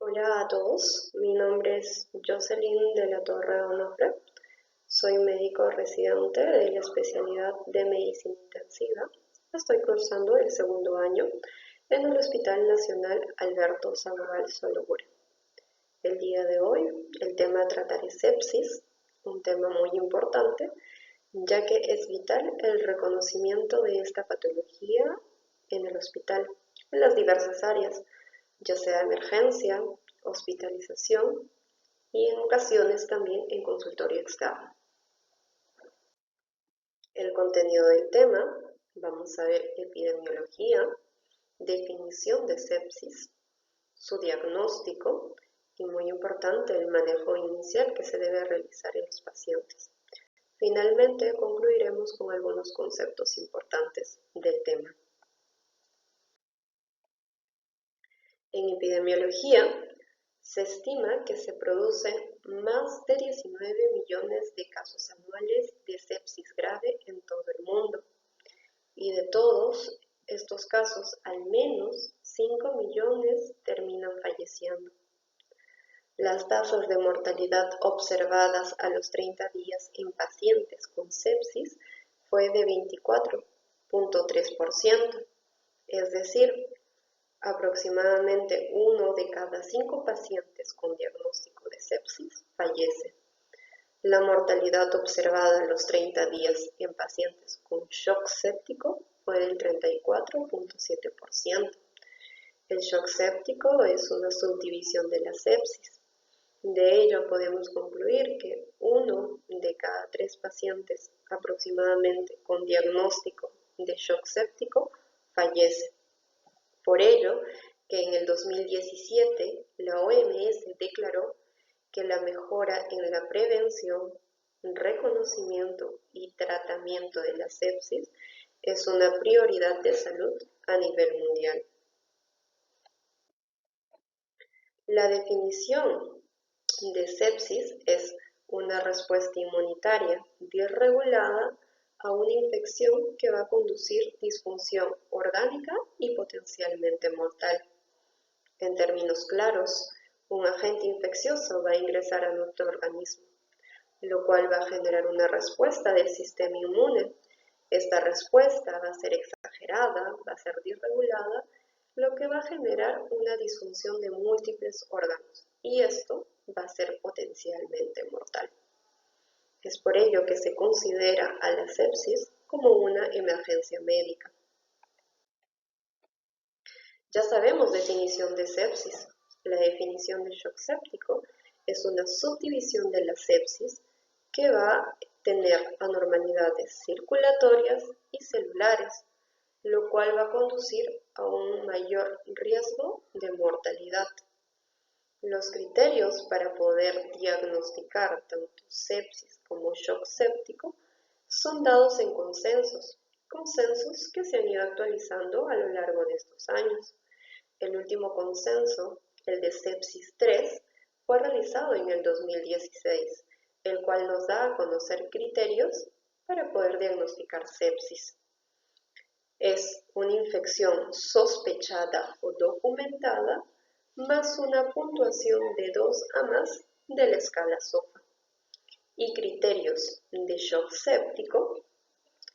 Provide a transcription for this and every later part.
Hola a todos, mi nombre es Jocelyn de la Torre Onofre, soy médico residente de la especialidad de medicina intensiva. Estoy cursando el segundo año en el Hospital Nacional Alberto Sandoval Sologura. El día de hoy el tema a tratar es sepsis, un tema muy importante, ya que es vital el reconocimiento de esta patología en el hospital, en las diversas áreas, ya sea emergencia, hospitalización y en ocasiones también en consultorio externo. El contenido del tema, vamos a ver epidemiología, definición de sepsis, su diagnóstico y muy importante el manejo inicial que se debe realizar en los pacientes. Finalmente concluiremos con algunos conceptos importantes del tema. En epidemiología, se estima que se producen más de 19 millones de casos anuales de sepsis grave en todo el mundo. Y de todos estos casos, al menos 5 millones terminan falleciendo. Las tasas de mortalidad observadas a los 30 días en pacientes con sepsis fue de 24.3%, es decir, aproximadamente 1 de cada 5 pacientes con diagnóstico de sepsis fallece. La mortalidad observada a los 30 días en pacientes con shock séptico fue del 34.7%. El shock séptico es una subdivisión de la sepsis. De ello podemos concluir que 1 de cada 3 pacientes aproximadamente con diagnóstico de shock séptico fallece. Por ello, que en el 2017 la OMS declaró que la mejora en la prevención, reconocimiento y tratamiento de la sepsis es una prioridad de salud a nivel mundial. La definición de sepsis es una respuesta inmunitaria desregulada a una infección que va a conducir disfunción orgánica y potencialmente mortal. En términos claros, un agente infeccioso va a ingresar a nuestro organismo, lo cual va a generar una respuesta del sistema inmune. Esta respuesta va a ser exagerada, va a ser desregulada, lo que va a generar una disfunción de múltiples órganos, y esto va a ser potencialmente mortal. Es por ello que se considera a la sepsis como una emergencia médica. Ya sabemos definición de sepsis. La definición de shock séptico es una subdivisión de la sepsis que va a tener anormalidades circulatorias y celulares, lo cual va a conducir a un mayor riesgo de mortalidad. Los criterios para poder diagnosticar tanto sepsis como shock séptico son dados en consensos que se han ido actualizando a lo largo de estos años. El último consenso, el de sepsis 3, fue realizado en el 2016, el cual nos da a conocer criterios para poder diagnosticar sepsis. Es una infección sospechada o documentada más una puntuación de 2 a más de la escala SOFA. Y criterios de shock séptico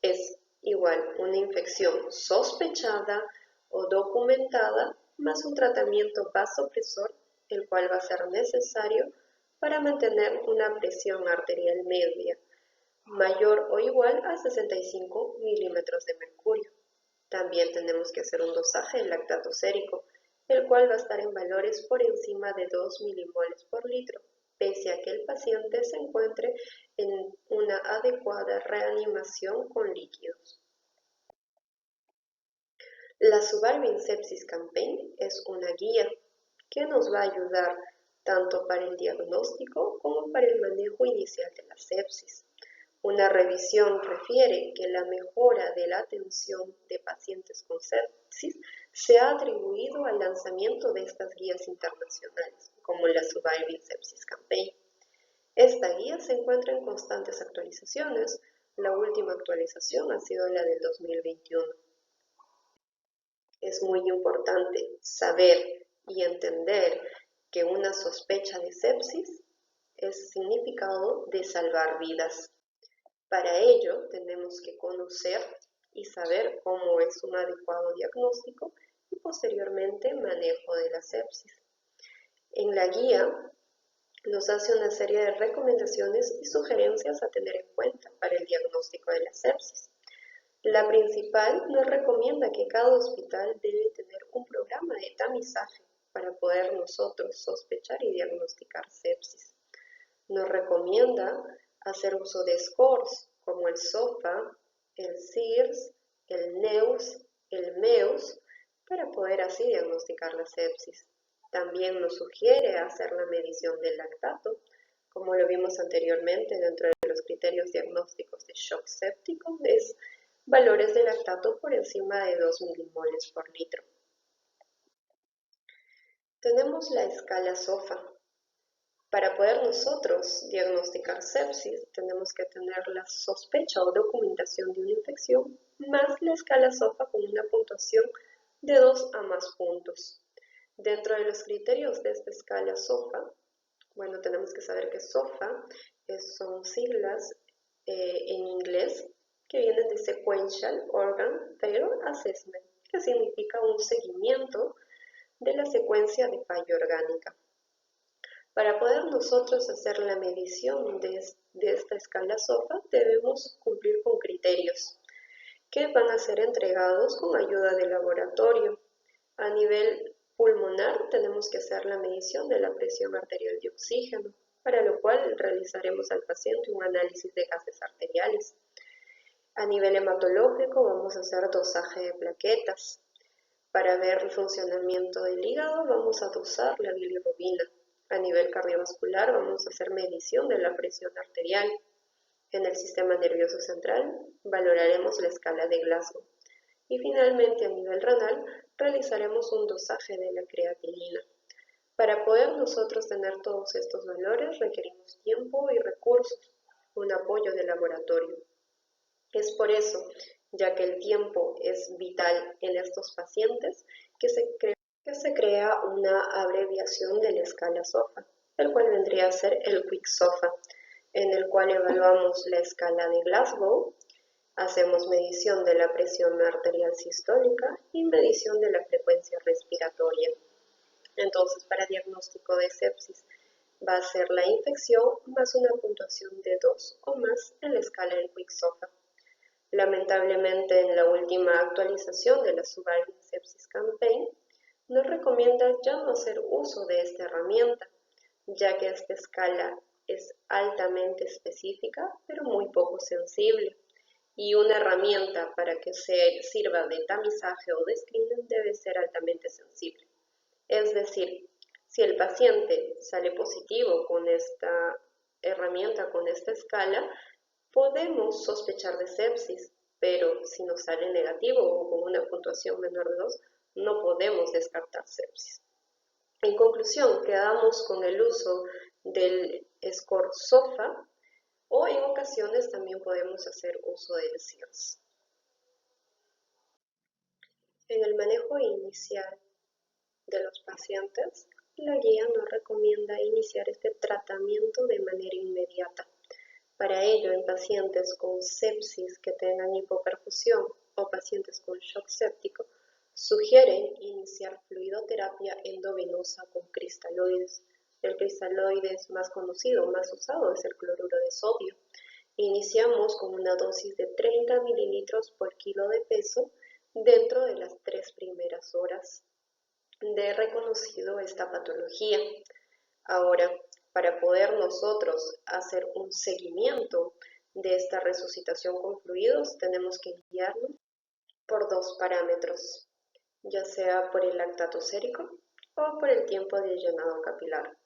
es igual una infección sospechada o documentada más un tratamiento vasopresor, el cual va a ser necesario para mantener una presión arterial media mayor o igual a 65 milímetros de mercurio. También tenemos que hacer un dosaje de lactato sérico, el cual va a estar en valores por encima de 2 milimoles por litro, pese a que el paciente se encuentre en una adecuada reanimación con líquidos. La Surviving Sepsis Campaign es una guía que nos va a ayudar tanto para el diagnóstico como para el manejo inicial de la sepsis. Una revisión refiere que la mejora de la atención de pacientes con sepsis se ha atribuido al lanzamiento de estas guías internacionales, como la Surviving Sepsis Campaign. Esta guía se encuentra en constantes actualizaciones. La última actualización ha sido la del 2021. Es muy importante saber y entender que una sospecha de sepsis es significado de salvar vidas. Para ello tenemos que conocer y saber cómo es un adecuado diagnóstico y posteriormente manejo de la sepsis. En la guía nos hace una serie de recomendaciones y sugerencias a tener en cuenta para el diagnóstico de la sepsis. La principal nos recomienda que cada hospital debe tener un programa de tamizaje para poder nosotros sospechar y diagnosticar sepsis. Nos recomienda hacer uso de scores como el SOFA, el SIRS, el NEUS, el MEUS, para poder así diagnosticar la sepsis. También nos sugiere hacer la medición del lactato, como lo vimos anteriormente dentro de los criterios diagnósticos de shock séptico, es valores de lactato por encima de 2 milimoles por litro. Tenemos la escala SOFA. Para poder nosotros diagnosticar sepsis, tenemos que tener la sospecha o documentación de una infección, más la escala SOFA con una puntuación de 2 a más puntos. Dentro de los criterios de esta escala SOFA, bueno, tenemos que saber que SOFA son siglas en inglés que vienen de Sequential Organ Failure Assessment, que significa un seguimiento de la secuencia de falla orgánica. Para poder nosotros hacer la medición de esta escala SOFA, debemos cumplir con criterios que van a ser entregados con ayuda del laboratorio. A nivel pulmonar tenemos que hacer la medición de la presión arterial de oxígeno, para lo cual realizaremos al paciente un análisis de gases arteriales. A nivel hematológico vamos a hacer dosaje de plaquetas. Para ver el funcionamiento del hígado vamos a dosar la bilirrubina. A nivel cardiovascular vamos a hacer medición de la presión arterial. En el sistema nervioso central valoraremos la escala de Glasgow. Y finalmente a nivel renal realizaremos un dosaje de la creatinina. Para poder nosotros tener todos estos valores requerimos tiempo y recursos, un apoyo de laboratorio. Es por eso, ya que el tiempo es vital en estos pacientes, que se crea una abreviación de la escala SOFA, el cual vendría a ser el Quick SOFA, en el cual evaluamos la escala de Glasgow, hacemos medición de la presión arterial sistólica y medición de la frecuencia respiratoria. Entonces, para diagnóstico de sepsis va a ser la infección más una puntuación de 2 o más en la escala del Quick SOFA. Lamentablemente, en la última actualización de la Surviving Sepsis Campaign, nos recomienda ya no hacer uso de esta herramienta, ya que esta escala es altamente específica, pero muy poco sensible. Y una herramienta para que se sirva de tamizaje o de screening debe ser altamente sensible. Es decir, si el paciente sale positivo con esta herramienta, con esta escala, podemos sospechar de sepsis, pero si nos sale negativo o con una puntuación menor de 2, no podemos descartar sepsis. En conclusión, quedamos con el uso del score SOFA o en ocasiones también podemos hacer uso del SIRS. En el manejo inicial de los pacientes, la guía nos recomienda iniciar este tratamiento de manera inmediata. Para ello, en pacientes con sepsis que tengan hipoperfusión o pacientes con shock séptico, sugieren iniciar fluidoterapia endovenosa con cristaloides. El cristaloides más conocido, más usado, es el cloruro de sodio. Iniciamos con una dosis de 30 mililitros por kilo de peso dentro de las 3 primeras horas de reconocido esta patología. Ahora, para poder nosotros hacer un seguimiento de esta resucitación con fluidos, tenemos que guiarnos por 2 parámetros, ya sea por el lactato sérico o por el tiempo de llenado capilar.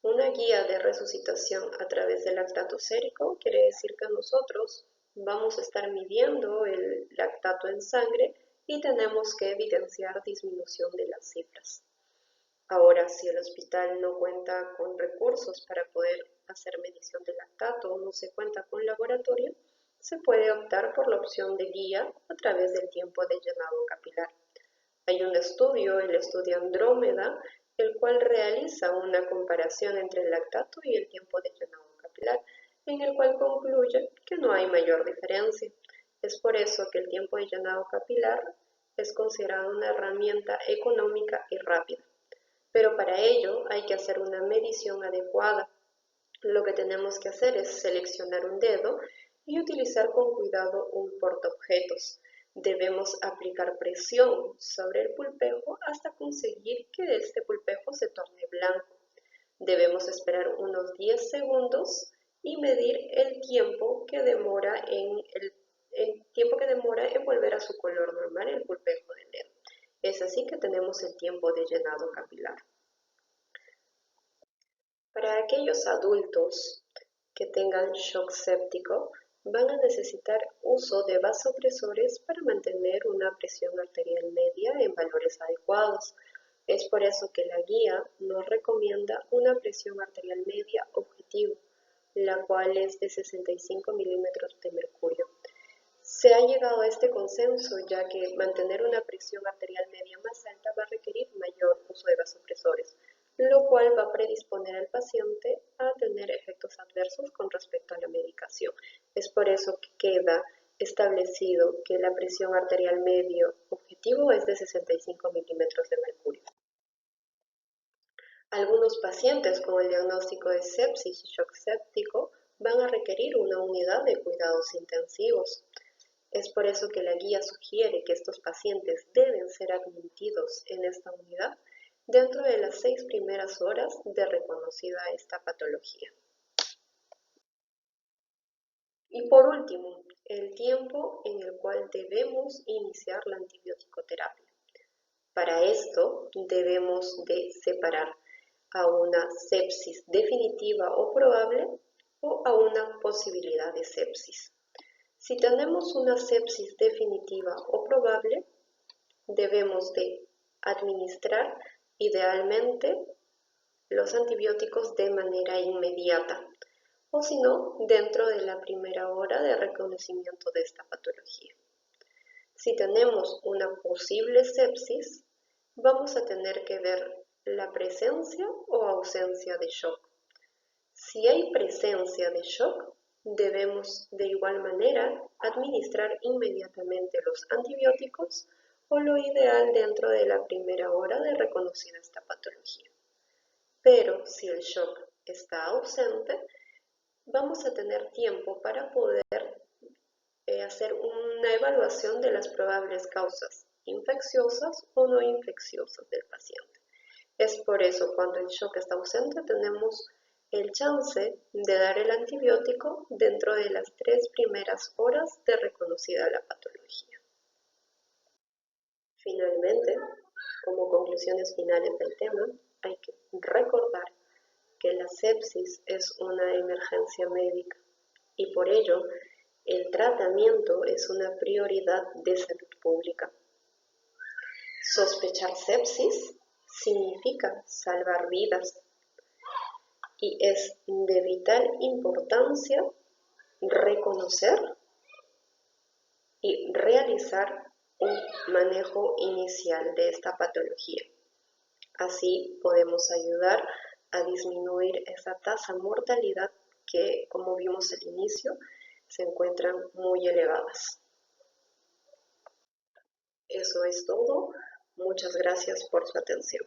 Una guía de resucitación a través del lactato sérico quiere decir que nosotros vamos a estar midiendo el lactato en sangre y tenemos que evidenciar disminución de las cifras. Ahora, si el hospital no cuenta con recursos para poder hacer medición de lactato o no se cuenta con laboratorio, se puede optar por la opción de guía a través del tiempo de llenado capilar. Hay un estudio, el estudio Andrómeda, el cual realiza realiza una comparación entre el lactato y el tiempo de llenado capilar, en el cual concluye que no hay mayor diferencia. Es por eso que el tiempo de llenado capilar es considerado una herramienta económica y rápida. Pero para ello hay que hacer una medición adecuada. Lo que tenemos que hacer es seleccionar un dedo y utilizar con cuidado un portaobjetos. Debemos aplicar presión sobre el pulpejo hasta conseguir que este pulpejo se torne blanco. Debemos esperar unos 10 segundos y medir el tiempo que demora en volver a su color normal el pulpejo del dedo. Es así que tenemos el tiempo de llenado capilar. Para aquellos adultos que tengan shock séptico, van a necesitar uso de vasopresores para mantener una presión arterial media en valores adecuados. Es por eso que la guía nos recomienda una presión arterial media objetivo, la cual es de 65 milímetros de mercurio. Se ha llegado a este consenso ya que mantener una presión arterial media más alta va a requerir mayor uso de vasopresores, lo cual va a predisponer al paciente a tener efectos adversos con respecto a la medicación. Es por eso que queda establecido que la presión arterial medio objetivo es de 65 milímetros de mercurio. Algunos pacientes con el diagnóstico de sepsis y shock séptico van a requerir una unidad de cuidados intensivos. Es por eso que la guía sugiere que estos pacientes deben ser admitidos en esta unidad dentro de las 6 primeras horas de reconocida esta patología. Y por último, el tiempo en el cual debemos iniciar la antibiótico-terapia. Para esto debemos de separar a una sepsis definitiva o probable o a una posibilidad de sepsis. Si tenemos una sepsis definitiva o probable, debemos de administrar idealmente los antibióticos de manera inmediata o si no, dentro de la primera hora de reconocimiento de esta patología. Si tenemos una posible sepsis, vamos a tener que ver la presencia o ausencia de shock. Si hay presencia de shock, debemos de igual manera administrar inmediatamente los antibióticos o lo ideal dentro de la primera hora de reconocida esta patología. Pero si el shock está ausente, vamos a tener tiempo para poder hacer una evaluación de las probables causas infecciosas o no infecciosas del paciente. Es por eso cuando el shock está ausente tenemos el chance de dar el antibiótico dentro de las 3 primeras horas de reconocida la patología. Finalmente, como conclusiones finales del tema, hay que recordar que la sepsis es una emergencia médica y por ello el tratamiento es una prioridad de salud pública. Sospechar sepsis significa salvar vidas y es de vital importancia reconocer y realizar un manejo inicial de esta patología. Así podemos ayudar a disminuir esa tasa de mortalidad que, como vimos al inicio, se encuentran muy elevadas. Eso es todo. Muchas gracias por su atención.